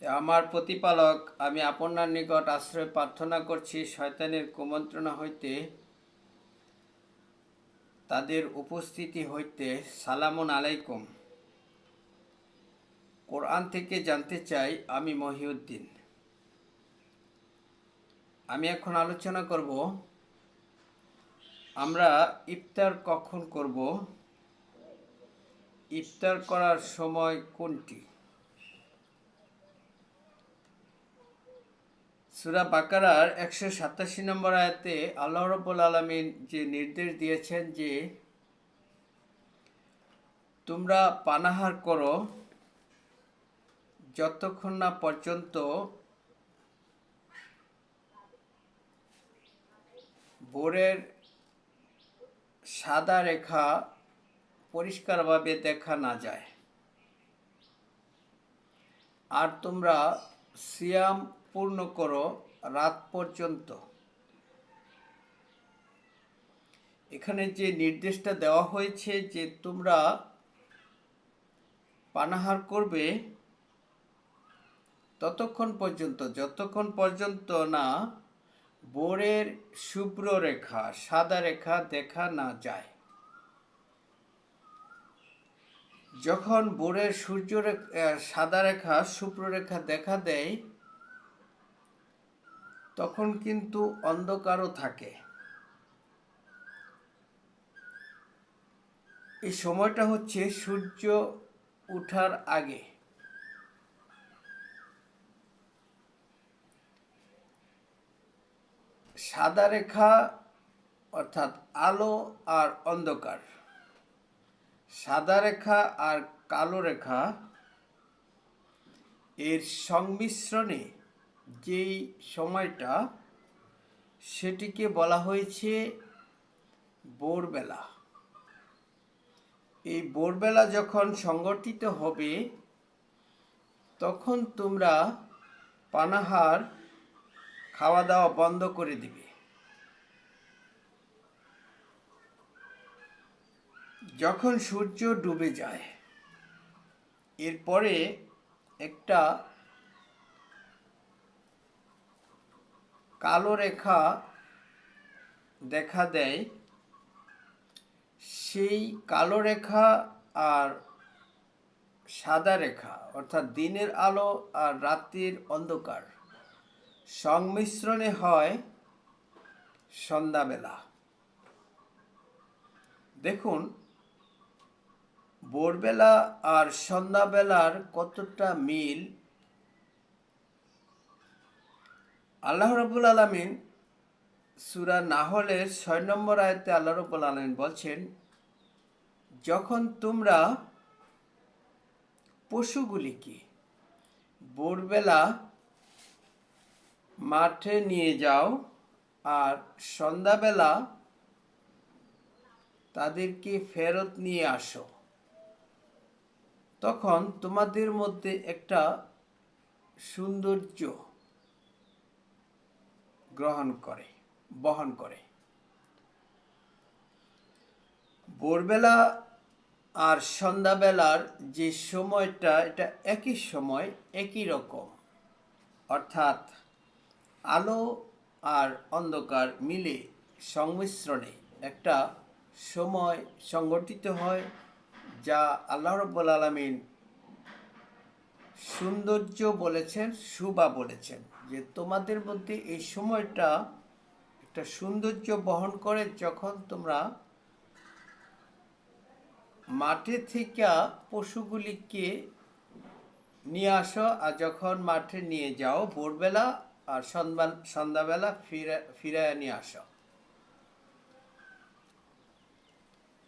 আমার প্রতিপালক, আমি আপনার নিকট আশ্রয় প্রার্থনা করছি শয়তানের কুমন্ত্রণা হইতে, তাদের উপস্থিতি হইতে। সালামুন আলাইকুম। কোরআন থেকে জানতে চাই, আমি মহিউদ্দিন। আমি এখন আলোচনা করব আমরা ইফতার কখন করব, ইফতার করার সময় কোনটি। সূরা বাকারার 187 নম্বর আয়াতে আল্লাহ রাব্বুল আলামিন যে নির্দেশ দিয়েছেন যে তোমরা পানাহার করো যতক্ষণ না পর্যন্ত ভোরের সাদা রেখা পরিষ্কারভাবে দেখা না যায়, আর তোমরা সিয়াম পূর্ণ করো রাত পর্যন্ত। এখানে যে নির্দেশটা দেওয়া হয়েছে যে তোমরা পানাহার করবে ততক্ষণ পর্যন্ত যতক্ষণ পর্যন্ত না ভোরের শুভ্র রেখা সাদা রেখা দেখা না যায়। যখন ভোরের সাদা রেখা শুভ্র রেখা দেখা দেয় তখন কিন্তু অন্ধকারও থাকে। এই সময়টা হচ্ছে সূর্য ওঠার আগে। সাদা রেখা অর্থাৎ আলো আর অন্ধকার, সাদা রেখা আর কালো রেখা এর সংমিশ্রণে যেই সময়টা, সেটিকে বলা হয়েছে ভোরবেলা। এই ভোরবেলা যখন সংগঠিত হবে তখন তোমরা পানাহার খাওয়া দাওয়া বন্ধ করে দিবে। যখন সূর্য ডুবে যায় এরপরে একটা কালো রেখা দেখা দেয়। সেই কালো রেখা আর সাদা রেখা অর্থাৎ দিনের আলো আর রাতের অন্ধকার সংমিশ্রণে হয় সন্ধ্যাবেলা। দেখুন ভোরবেলা আর সন্ধ্যাবেলার কতটা মিল। আল্লাহ রাব্বুল আলামিন সূরা নাহলের 6 নম্বর আয়াতে আল্লাহ রাব্বুল আলামিন বলছেন, যখন তোমরা পশুগুলিকে ভোরবেলা মাঠে নিয়ে যাও আর সন্ধ্যাবেলা তাদেরকে ফেরত নিয়ে আসো, তখন তোমাদের মধ্যে একটা সৌন্দর্য বহন করে। ভোরবেলা আর সন্ধ্যাবেলার যে সময়টা, এটা একই সময় একই রকম, অর্থাৎ আলো আর অন্ধকার মিলে সংমিশ্রণে একটা সময় সংগঠিত হয়, যা আল্লাহ রাব্বুল আলামিন সৌন্দর্য বলেছেন, শোভা বলেছেন, যে তোমাদের মধ্যে এই সময়টা একটা সৌন্দর্য বহন করে। যখন তোমরা মাঠে থেকে পশুগুলিকে নিয়ে আসো আর যখন মাঠে নিয়ে যাও ভোরবেলা আর সন্ধ্যাবেলা ফিরায় নিয়ে আসো।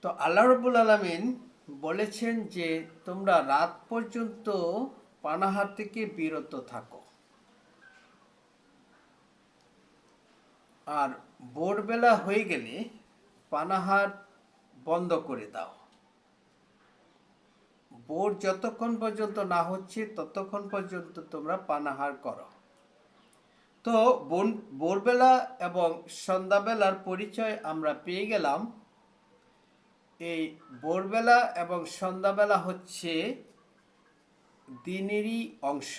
তো আল্লাহ রাব্বুল আলামিন বলেছেন যে তোমরা রাত পর্যন্ত পানাহার থেকে বিরত থাকো আর ভোরবেলা হয়ে গেলে পানাহার বন্ধ করে দাও। ভোর যতক্ষণ পর্যন্ত না হচ্ছে ততক্ষণ পর্যন্ত তোমরা পানাহার করো। তো ভোরবেলা এবং সন্ধ্যাবেলার পরিচয় আমরা পেয়ে গেলাম। এই ভোরবেলা এবং সন্ধ্যাবেলা হচ্ছে দিনেরই অংশ।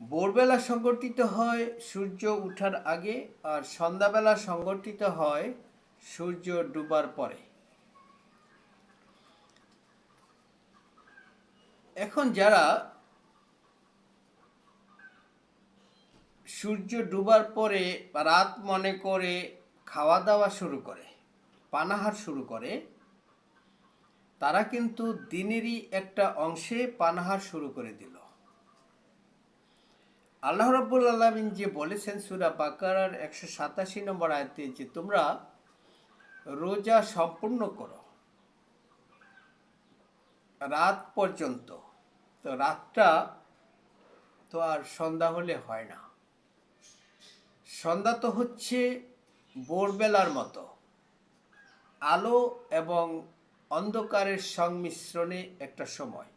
ভোরবেলা সংগঠিত হয় সূর্য ওঠার আগে, আর সন্ধ্যাবেলা সংগঠিত হয় সূর্য ডুবার পরে। এখন যারা সূর্য ডুবার পরে রাত মনে করে খাওয়া দাওয়া শুরু করে, পানাহার শুরু করে, তারা কিন্তু দিনেরই একটা অংশে পানাহার শুরু করে দিল। আল্লাহ রাব্বুল আলামিন যে বলেছেন সূরা বাকারার 187 নম্বর আয়াতে যে তোমরা রোজা সম্পূর্ণ করো রাত পর্যন্ত। তো রাতটা তো আর সন্ধ্যা হলে হয় না। সন্ধ্যা তো হচ্ছে ভোরবেলার মতো, আলো এবং অন্ধকারের সংমিশ্রণে একটা সময়।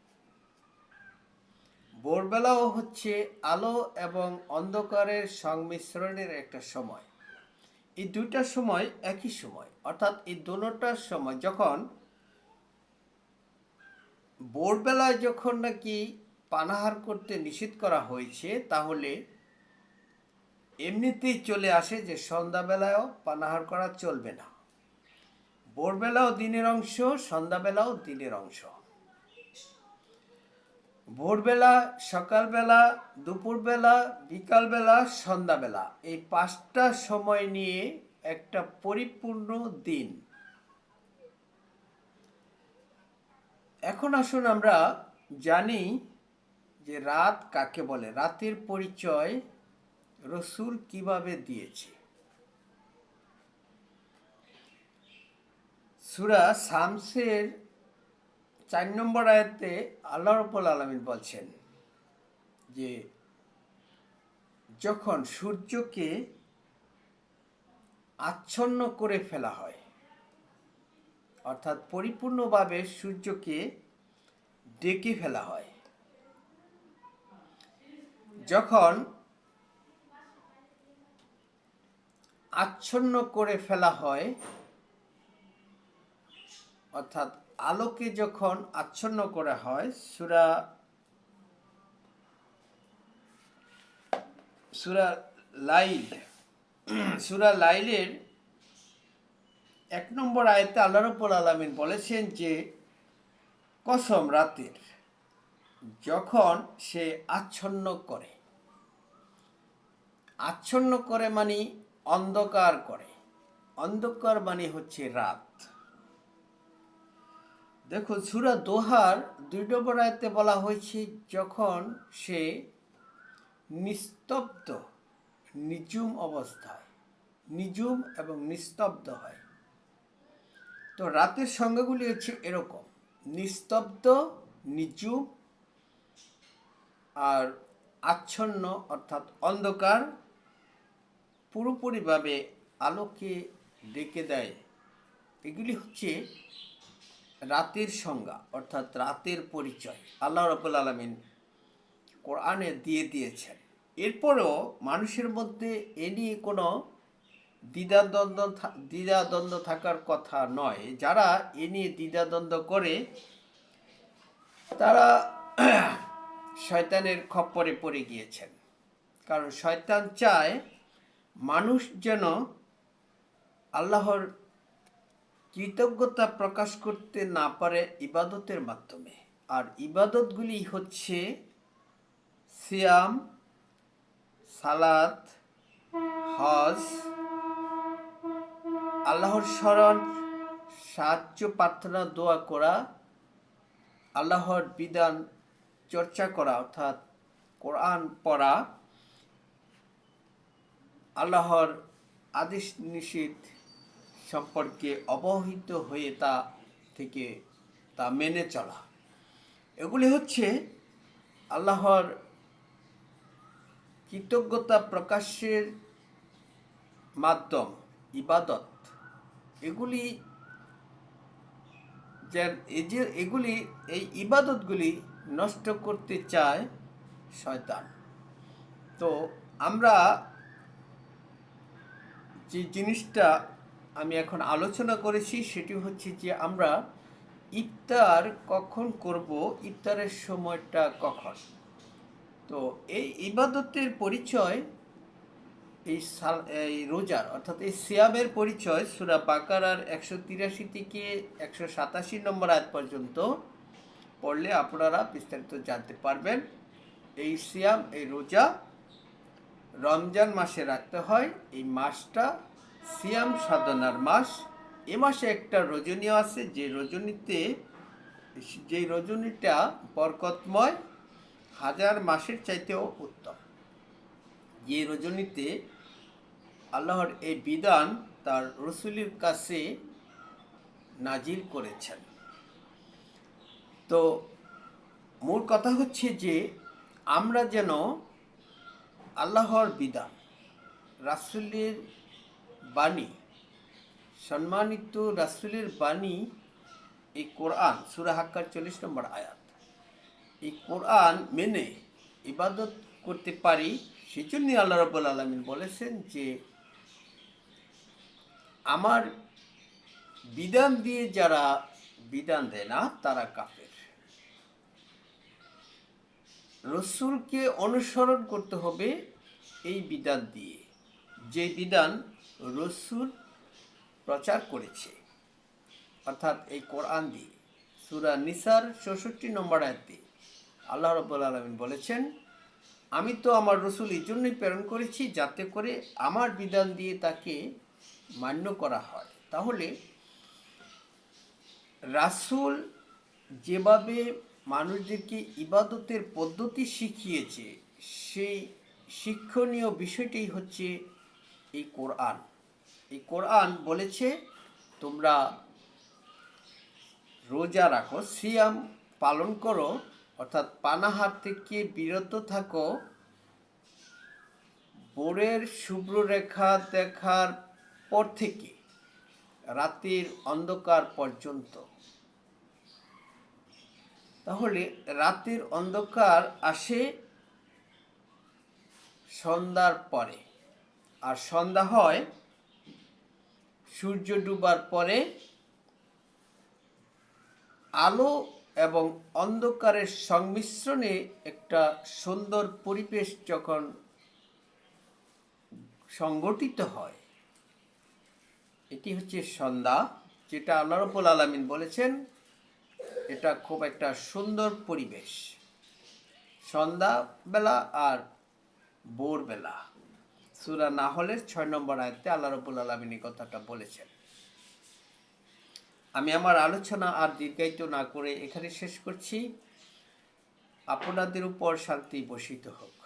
ভোরবেলাও হচ্ছে আলো এবং অন্ধকারের সংমিশ্রণের একটা সময়। এই দুইটা সময় একই সময়, অর্থাৎ এই দোনোটার সময় যখন ভোরবেলায় যখন নাকি পানাহার করতে নিষেধ করা হয়েছে, তাহলে এমনিতেই চলে আসে যে সন্ধ্যাবেলায়ও পানাহার করা চলবে না। ভোরবেলাও দিনের অংশ, সন্ধ্যাবেলাও দিনের অংশ। ভোরবেলা, সকালবেলা, দুপুরবেলা, বিকালবেলা, সন্ধ্যাবেলা, এই 5টা সময় নিয়ে একটা পরিপূর্ণ দিন। এখন আসুন আমরা জানি যে রাত কাকে বলে, রাতের পরিচয় রসূল কিভাবে দিয়েছে। সূরা শামসের 4 নম্বর আয়াতে আল্লাহ রাব্বুল আলামিন বলছেন যে যখন সূর্যকে আচ্ছন্ন করে ফেলা হয়, অর্থাৎ পরিপূর্ণভাবে সূর্যকে ঢেকে ফেলা হয়, যখন আচ্ছন্ন করে ফেলা হয়, অর্থাৎ আলোকে যখন আচ্ছন্ন করা হয়, সূরা লাইলের 1 নম্বর আয়াতে আল্লাহ রাব্বুল আলামিন বলেছেন যে কসম রাতের, যখন সে আচ্ছন্ন করে। আচ্ছন্ন করে মানে অন্ধকার করে। অন্ধকার মানে হচ্ছে রাত। দেখুন সূরা দোহার 2 নম্বর আয়াতে বলা হয়েছে যখন সে নিস্তব্ধ, নিঝুম অবস্থায়, নিঝুম এবং নিস্তব্ধ হয়। তো রাতের সংজ্ঞাগুলি হচ্ছে এরকম: নিস্তব্ধ, নিঝুম, আর আচ্ছন্ন অর্থাৎ অন্ধকার, পুরোপুরিভাবে আলোকে ঢেকে দেয়। এগুলি হচ্ছে রাতের সংজ্ঞা, অর্থাৎ রাতের পরিচয় আল্লাহ রাব্বুল আলামিন কোরআনে দিয়ে দিয়েছেন। এরপরেও মানুষের মধ্যে এ নিয়ে কোনো দ্বিধাদ্বন্দ্ব থাকার কথা নয়। যারা এ নিয়ে দ্বিধাদ্বন্দ্ব করে তারা শয়তানের খপ্পরে পড়ে গিয়েছেন। কারণ শয়তান চায় মানুষ যেন আল্লাহর কৃতজ্ঞতা প্রকাশ করতে না পারে ইবাদতের মাধ্যমে। আর ইবাদতগুলি হচ্ছে সিয়াম, সালাত, হজ, আল্লাহর স্মরণ, সাহায্য প্রার্থনা, দোয়া করা, আল্লাহর বিধান চর্চা করা অর্থাৎ কোরআন পড়া, আল্লাহর আদেশ নিষেধ সম্পর্কে অবহিত হয়ে তা মেনে চলা। এগুলি হচ্ছে আল্লাহর কৃতজ্ঞতা প্রকাশের মাধ্যম, ইবাদত। এই ইবাদতগুলি নষ্ট করতে চায় শয়তান। তো আমরা যে জিনিসটা আমি এখন আলোচনা করেছি সেটি হচ্ছে যে আমরা ইফতার কখন করব, ইফতারের সময়টা কখন। তো এই ইবাদতের পরিচয় এই রোজার অর্থাৎ এই সিয়ামের পরিচয় সূরা বাকারার 183 থেকে 187 নম্বর আয়াত পর্যন্ত পড়লে আপনারা বিস্তারিত জানতে পারবেন। এই সিয়াম, এই রোজা রমজান মাসে রাখতে হয়। এই মাসটা সিয়াম সাধনার মাস। এ মাসে একটা রজনীয় আছে, যে রজনীটা বরকতময়, হাজার মাসের চাইতেও উত্তম। যে রজনীতে আল্লাহর এই বিধান তার রসুলের কাছে নাজিল করেছেন। তো মূল কথা হচ্ছে যে আমরা যেন আল্লাহর বিধান, রাসূলের বাণী, সম্মানিত রাসূলের বাণী, এই কোরআন, সূরা হাক্কার 40 নম্বর আয়াত, এই কোরআন মেনে ইবাদত করতে পারি। সেজন্যই আল্লাহ রাব্বুল আলামিন বলেছেন যে আমার বিধান দিয়ে যারা বিধান দেয় না তারা কাফের। রসুলকে অনুসরণ করতে হবে এই বিধান দিয়ে, যে বিধান রসুল প্রচার করেছে, অর্থাৎ এই কোরআন দিয়ে। সূরা নিসার 64 নম্বর আয়াতে আল্লাহ রাব্বুল আলামিন বলেছেন, আমি তো আমার রসুল এই জন্যই প্রেরণ করেছি যাতে করে আমার বিধান দিয়ে তাকে মান্য করা হয়। তাহলে রাসূল যেভাবে মানুষদেরকে ইবাদতের পদ্ধতি শিখিয়েছে, সেই শিক্ষণীয় বিষয়টাই হচ্ছে এই কোরআন। এই কোরআন বলেছে তোমরা রোজা রাখো, সিয়াম পালন করো, অর্থাৎ পানাহার থেকে বিরত থাকো ভোরের শুভ্র রেখা দেখার পর থেকে রাতের অন্ধকার পর্যন্ত। তাহলে রাতের অন্ধকার আসে সন্ধ্যার পরে, আর সন্ধ্যা হয় সূর্য ডুবার পরে। আলো এবং অন্ধকারের সংমিশ্রণে একটা সুন্দর পরিবেশ যখন সংগঠিত হয়, এটি হচ্ছে সন্ধ্যা, যেটা আল্লাহ রাব্বুল আলামিন বলেছেন এটা খুব একটা সুন্দর পরিবেশ, সন্ধ্যাবেলা আর ভোরবেলা। সূরা নাহলের 6 নম্বর আয়াতে আল্লাহ রাব্বুল আলামিন এই কথাটা বলেছেন। আমি আমার আলোচনা আর দীর্ঘায়িত না করে এখানে শেষ করছি। আপনাদের উপর শান্তি বর্ষিত হোক।